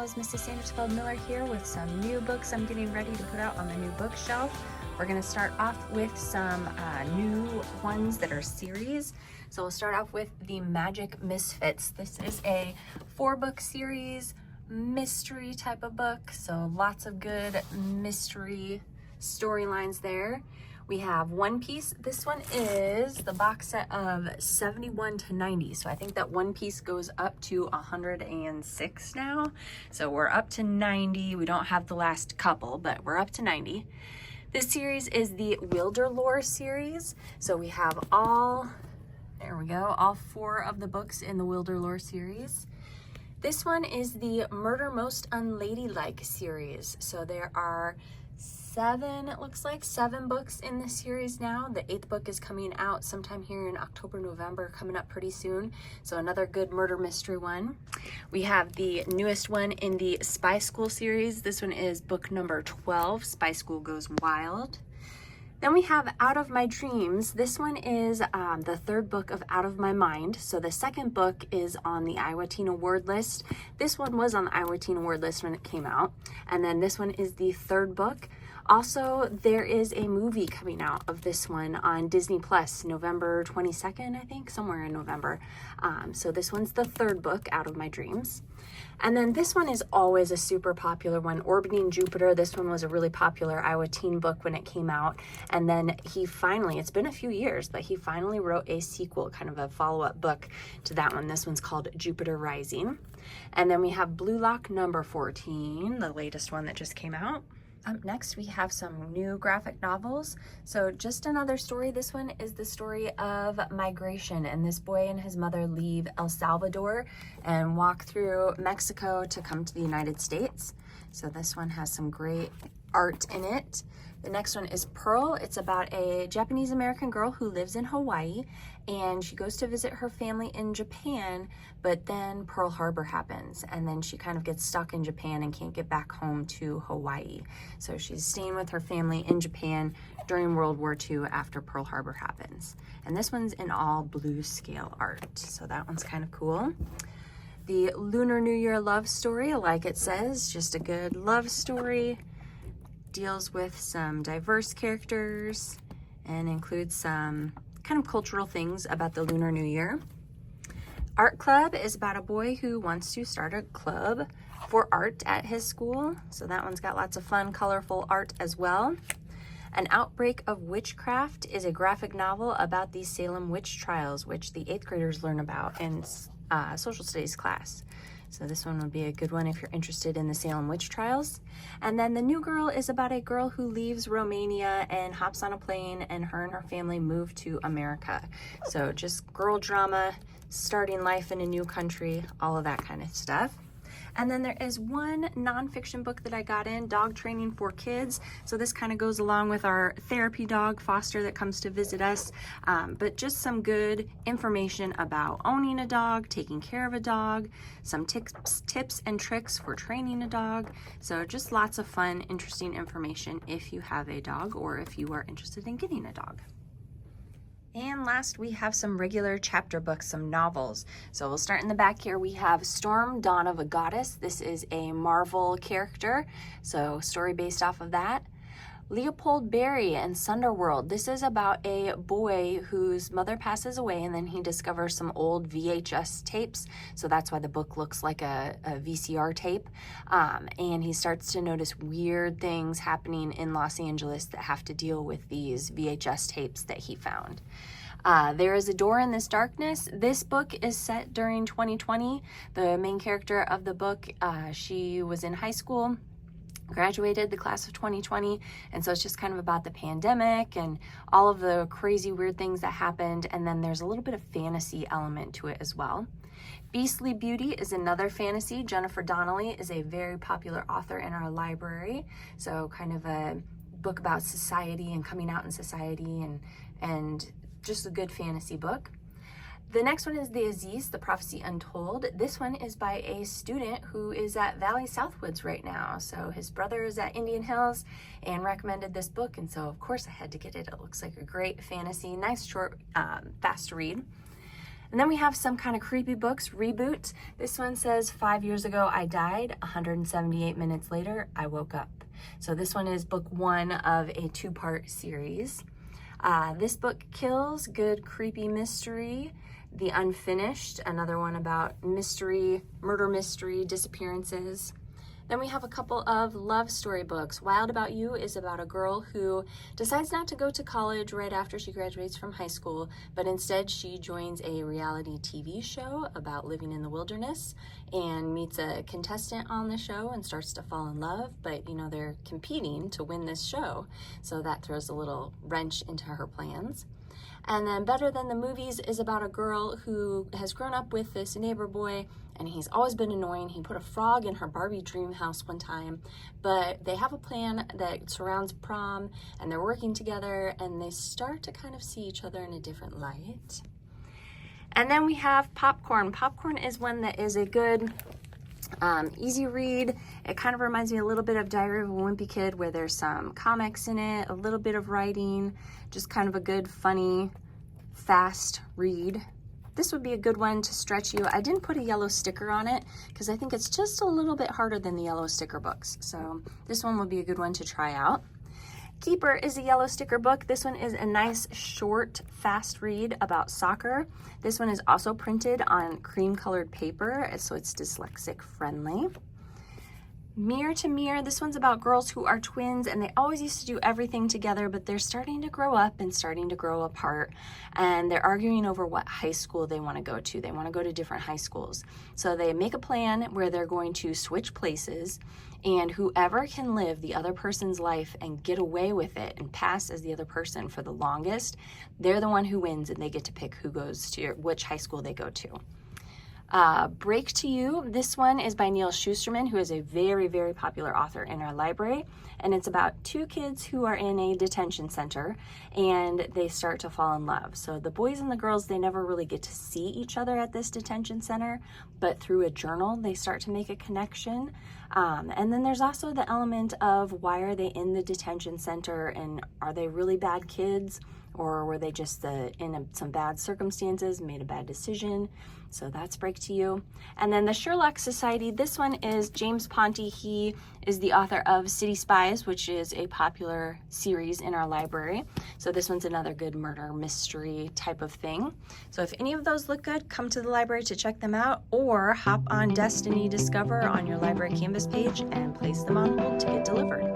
gals, Mrs. Sandersfeld-Miller here with some new books I'm getting ready to put out on the new bookshelf. We're going to start off with some new ones that are series. So we'll start off with The Magic Misfits. This is a 4-book series, mystery type of book. So lots of good mystery storylines there. We have One Piece. This one is the box set of 71 to 90. So I think that One Piece goes up to 106 now. So we're up to 90. We don't have the last couple, but we're up to 90. This series is the Wilderlore series. So we have all 4 of the books in the Wilderlore series. This one is the Murder Most Unladylike series. So there are 7 books in this series now. The 8th book is coming out sometime here in October, November, coming up pretty soon. So another good murder mystery one. We have the newest one in the Spy School series. This one is book number 12, Spy School Goes Wild. Then we have Out of My Dreams. This one is the 3rd book of Out of My Mind. So the 2nd book is on the Iowa Teen Award list. This one was on the Iowa Teen Award list when it came out. And then this one is the 3rd book. Also, there is a movie coming out of this one on Disney Plus, November 22nd, I think, somewhere in November. So this one's the 3rd book, Out of My Dreams. And then this one is always a super popular one, Orbiting Jupiter. This one was a really popular Iowa teen book when it came out. And then he finally, it's been a few years, but he finally wrote a sequel, kind of a follow-up book to that one. This one's called Jupiter Rising. And then we have Blue Lock number 14, the latest one that just came out. Up next, we have some new graphic novels. So just another story. This one is the story of migration, and this boy and his mother leave El Salvador and walk through Mexico to come to the United States. So this one has some great art in it. The next one is Pearl. It's about a Japanese American girl who lives in Hawaii, and she goes to visit her family in Japan, but then Pearl Harbor happens, and then she kind of gets stuck in Japan and can't get back home to Hawaii. So she's staying with her family in Japan during World War II after Pearl Harbor happens. And this one's in all blue scale art, so that one's kind of cool. The Lunar New Year love story, like it says, just a good love story. Deals with some diverse characters and includes some kind of cultural things about the Lunar New Year. Art Club is about a boy who wants to start a club for art at his school. So that one's got lots of fun, colorful art as well. An Outbreak of Witchcraft is a graphic novel about the Salem witch trials, which the 8th graders learn about in social studies class. So this one would be a good one if you're interested in the Salem witch trials. And then The New Girl is about a girl who leaves Romania and hops on a plane, and her and her family move to America. So just girl drama, starting life in a new country, all of that kind of stuff. And then there is one nonfiction book that I got in, Dog Training for Kids. So this kind of goes along with our therapy dog, Foster, that comes to visit us. But just some good information about owning a dog, taking care of a dog, some tips and tricks for training a dog. So just lots of fun, interesting information if you have a dog or if you are interested in getting a dog. And last, we have some regular chapter books, some novels. So we'll start in the back here. We have Storm, Dawn of a Goddess. This is a Marvel character, so story based off of that. Leopold Berry and Sunderworld. This is about a boy whose mother passes away, and then he discovers some old VHS tapes. So that's why the book looks like a VCR tape. And he starts to notice weird things happening in Los Angeles that have to deal with these VHS tapes that he found. There is a Door in This Darkness. This book is set during 2020. The main character of the book, she was in high school, graduated the class of 2020, and so it's just kind of about the pandemic and all of the crazy weird things that happened, and then there's a little bit of fantasy element to it as well. Beastly Beauty is another fantasy. Jennifer Donnelly is a very popular author in our library, so kind of a book about society and coming out in society, and just a good fantasy book. The next one is The Aziz, The Prophecy Untold. This one is by a student who is at Valley Southwoods right now. So his brother is at Indian Hills and recommended this book, and so of course I had to get it. It looks like a great fantasy, nice, short, fast to read. And then we have some kind of creepy books reboot. This one says 5 years ago I died, 178 minutes later I woke up. So this one is book 1 of a 2-part series. This book kills, good creepy mystery. The Unfinished, another one about mystery, murder mystery, disappearances. Then we have a couple of love story books. Wild About You is about a girl who decides not to go to college right after she graduates from high school, but instead she joins a reality TV show about living in the wilderness and meets a contestant on the show and starts to fall in love, but you know, they're competing to win this show, so that throws a little wrench into her plans. And then Better Than the Movies is about a girl who has grown up with this neighbor boy, and he's always been annoying. He put a frog in her Barbie dream house one time, but they have a plan that surrounds prom, and they're working together, and they start to kind of see each other in a different light. And then we have Popcorn. Popcorn is one that is a good easy read. It kind of reminds me a little bit of Diary of a Wimpy Kid, where there's some comics in it, a little bit of writing, just kind of a good, funny, fast read. This would be a good one to stretch you. I didn't put a yellow sticker on it because I think it's just a little bit harder than the yellow sticker books. So this one would be a good one to try out. Keeper is a yellow sticker book. This one is a nice, short, fast read about soccer. This one is also printed on cream colored paper, so it's dyslexic friendly. Mirror to Mirror, this one's about girls who are twins and they always used to do everything together, but they're starting to grow up and starting to grow apart, and they're arguing over what high school they want to go to. They want to go to different high schools. So they make a plan where they're going to switch places, and whoever can live the other person's life and get away with it and pass as the other person for the longest, they're the one who wins, and they get to pick who goes to which high school they go to. Break to You. This one is by Neal Shusterman, who is a very, very popular author in our library. And it's about 2 kids who are in a detention center and they start to fall in love. So the boys and the girls, they never really get to see each other at this detention center, but through a journal, they start to make a connection. And then there's also the element of, why are they in the detention center, and are they really bad kids, or were they just in some bad circumstances, made a bad decision? So that's Break to You. And then the Sherlock Society, this one is James Ponte. He is the author of City Spies, which is a popular series in our library. So this one's another good murder mystery type of thing. So if any of those look good, come to the library to check them out, or hop on Destiny Discover on your library Canvas page and place them on hold to get delivered.